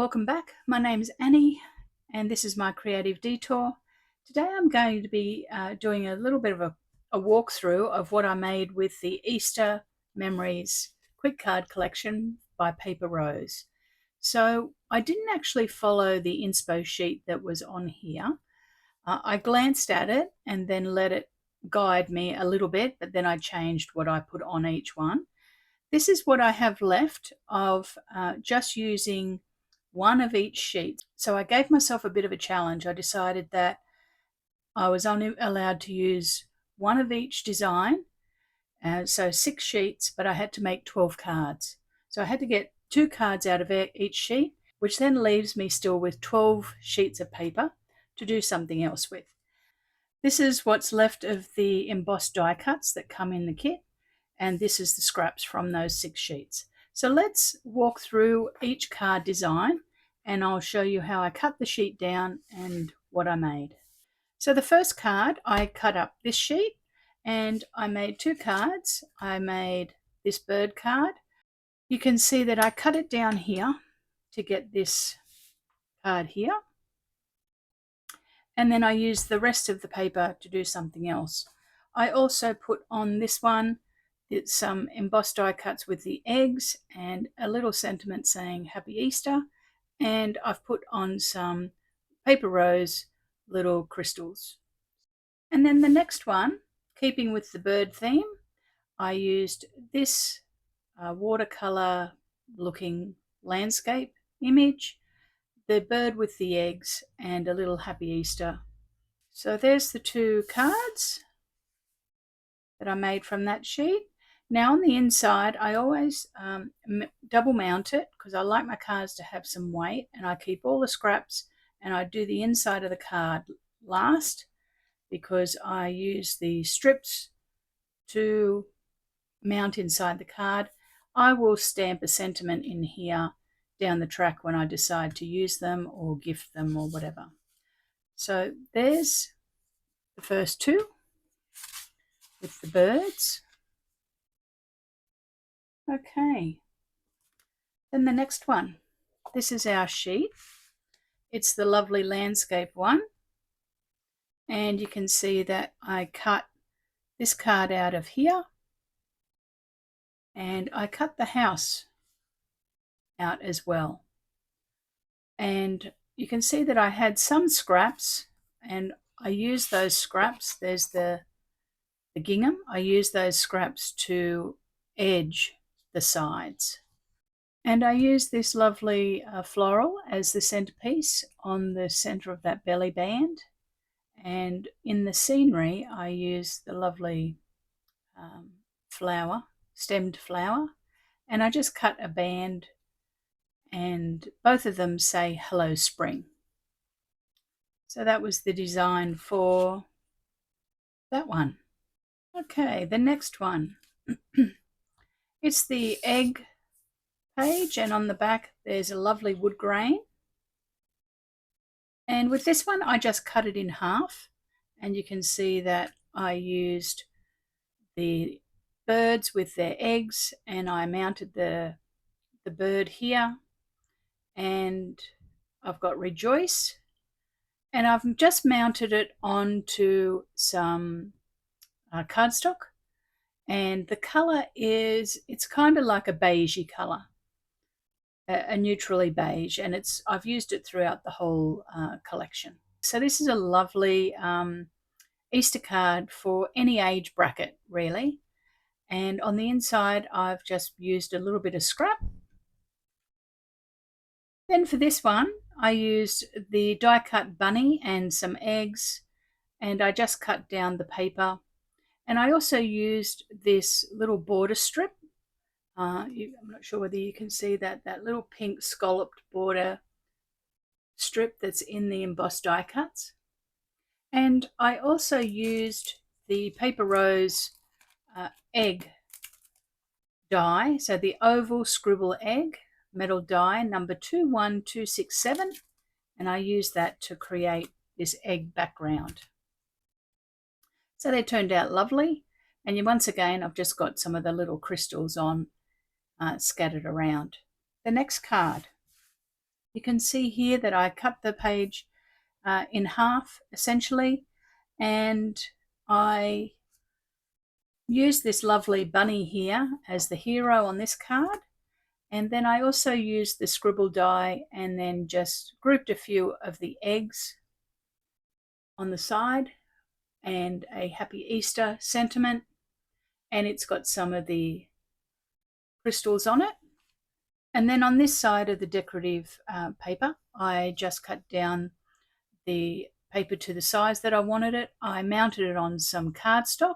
welcome back. My name is Annie and this is my creative detour. Today I'm going to be doing a little bit of a walkthrough of what I made with the Easter Memories quick card collection by Paper Rose. So I didn't actually follow the inspo sheet that was on here. I glanced at it and then let it guide me a little bit, but then I changed what I put on each one. This is what I have left of just using one of each sheet. So I gave myself a bit of a challenge. I decided that I was only allowed to use one of each design, so 6 sheets, but I had to make 12 cards. So I had to get 2 cards out of each sheet, which then leaves me still with 12 sheets of paper to do something else with. This is what's left of the embossed die cuts that come in the kit, and this is the scraps from those 6 sheets. So let's walk through each card design and I'll show you how I cut the sheet down and what I made. So the first card, I cut up this sheet and I made 2 cards. I made this bird card. You can see that I cut it down here to get this card here. And then I used the rest of the paper to do something else. I also put on this one some embossed die cuts with the eggs and a little sentiment saying Happy Easter, and I've put on some Paper Rose little crystals. And then the next one, keeping with the bird theme, I used this watercolor looking landscape image, the bird with the eggs and a little Happy Easter. So there's the 2 cards that I made from that sheet. Now on the inside, I always double mount it because I like my cards to have some weight, and I keep all the scraps and I do the inside of the card last because I use the strips to mount inside the card. I will stamp a sentiment in here down the track when I decide to use them or gift them or whatever. So there's the first 2 with the birds. Okay, then the next one. This is our sheet. It's the lovely landscape one. And you can see that I cut this card out of here. And I cut the house out as well. And you can see that I had some scraps and I used those scraps. There's the gingham. I used those scraps to edge the sides. And I used this lovely floral as the centerpiece on the center of that belly band. And in the scenery, I used the lovely flower, stemmed flower. And I just cut a band and both of them say Hello Spring. So that was the design for that one. Okay, the next one. It's the egg page, and on the back there's a lovely wood grain. And with this one I just cut it in half, and you can see that I used the birds with their eggs and I mounted the bird here, and I've got Rejoice, and I've just mounted it onto some cardstock. And the colour is, it's kind of like a beigey colour, a neutrally beige, and I've used it throughout the whole collection. So this is a lovely Easter card for any age bracket, really. And on the inside, I've just used a little bit of scrap. Then for this one, I used the die cut bunny and some eggs, and I just cut down the paper. And I also used this little border strip. I'm not sure whether you can see that little pink scalloped border strip that's in the embossed die cuts. And I also used the Paper Rose egg die, so the oval scribble egg metal die number 21267, and I used that to create this egg background. So they turned out lovely, and once again I've just got some of the little crystals on scattered around. The next card, You can see here that I cut the page in half essentially, and I used this lovely bunny here as the hero on this card. And then I also used the scribble die and then just grouped a few of the eggs on the side and a happy Easter sentiment. And it's got some of the crystals on it. And then on this side of the decorative paper, I just cut down the paper to the size that I wanted it. I mounted it on some cardstock,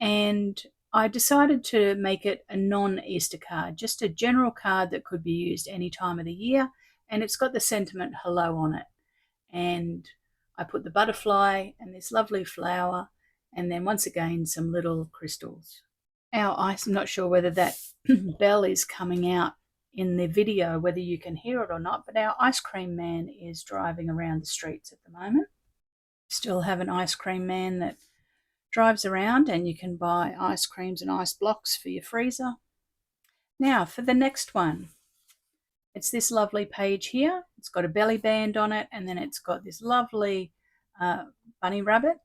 and I decided to make it a non-Easter card, just a general card that could be used any time of the year, and it's got the sentiment hello on it. And I put the butterfly and this lovely flower, and then once again some little crystals. Our ice, I'm not sure whether that bell is coming out in the video, whether you can hear it or not, but our ice cream man is driving around the streets at the moment. Still have an ice cream man that drives around, and you can buy ice creams and ice blocks for your freezer. Now for the next one, it's this lovely page here. It's got a belly band on it, and then it's got this lovely bunny rabbit.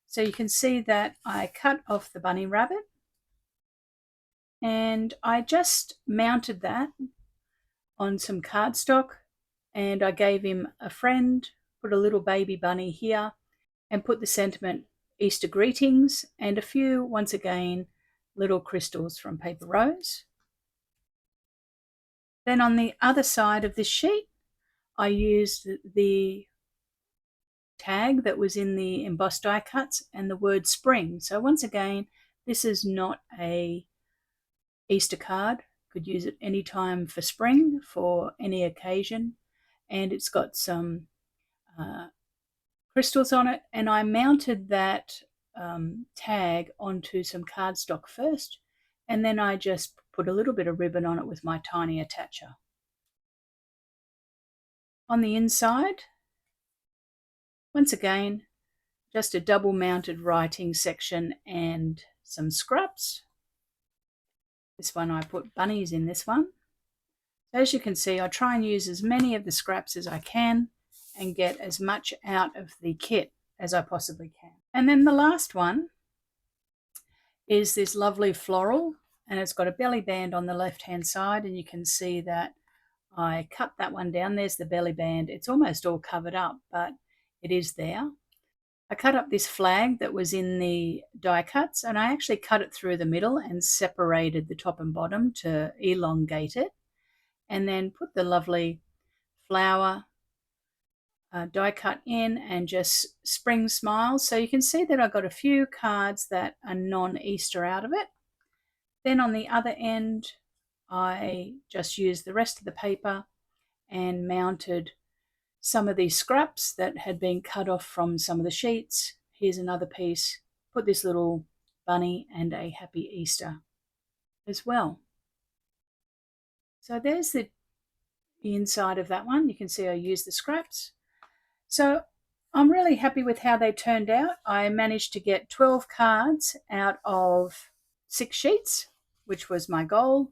So you can see that I cut off the bunny rabbit, and I just mounted that on some cardstock, and I gave him a friend, put a little baby bunny here, and put the sentiment Easter greetings and a few, once again, little crystals from Paper Rose. Then on the other side of this sheet, I used the tag that was in the embossed die cuts and the word spring. So once again, this is not a Easter card. Could use it anytime for spring, for any occasion. And it's got some crystals on it, and I mounted that tag onto some cardstock first, and then I just put a little bit of ribbon on it with my tiny attacher. On the inside, once again, just a double mounted writing section and some scraps. This one I put bunnies in this one. As you can see, I try and use as many of the scraps as I can and get as much out of the kit as I possibly can. And then the last one is this lovely floral, and it's got a belly band on the left hand side, and you can see that I cut that one down. There's the belly band. It's almost all covered up, but it is there. I cut up this flag that was in the die cuts, and I actually cut it through the middle and separated the top and bottom to elongate it, and then put the lovely flower die cut in and just spring smiles. So you can see that I got a few cards that are non-Easter out of it. Then on the other end, I just used the rest of the paper and mounted some of these scraps that had been cut off from some of the sheets. Here's another piece. Put this little bunny and a happy Easter as well. So there's the inside of that one. You can see I used the scraps. So I'm really happy with how they turned out. I managed to get 12 cards out of 6 sheets, which was my goal.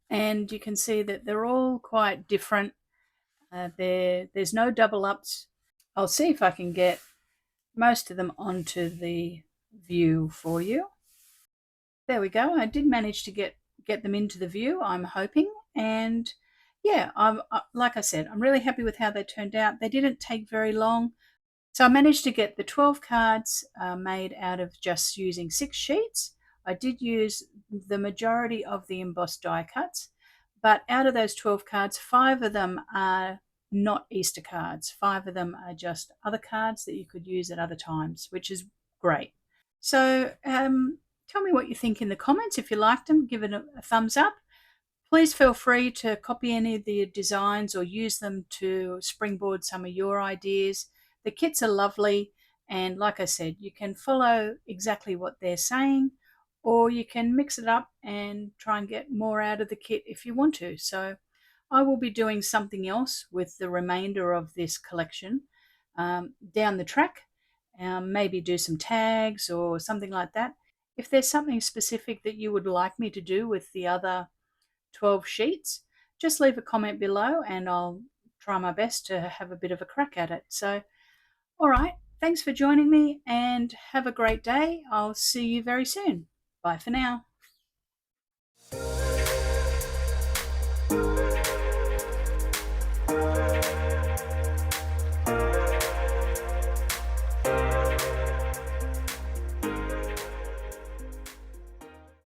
And you can see that they're all quite different. There's no double ups. I'll see if I can get most of them onto the view for you. There we go. I did manage to get them into the view, I'm hoping. And yeah, like I said, I'm really happy with how they turned out. They didn't take very long. So I managed to get the 12 cards made out of just using 6 sheets. I did use the majority of the embossed die cuts, but out of those 12 cards, 5 of them are not Easter cards. 5 of them are just other cards that you could use at other times, which is great. So tell me what you think in the comments. If you liked them, give it a thumbs up. Please feel free to copy any of the designs or use them to springboard some of your ideas. The kits are lovely, and like I said, you can follow exactly what they're saying, or you can mix it up and try and get more out of the kit if you want to. So I will be doing something else with the remainder of this collection down the track. Maybe do some tags or something like that. If there's something specific that you would like me to do with the other 12 sheets, just leave a comment below and I'll try my best to have a bit of a crack at it. So, all right, thanks for joining me and have a great day. I'll see you very soon. Bye for now.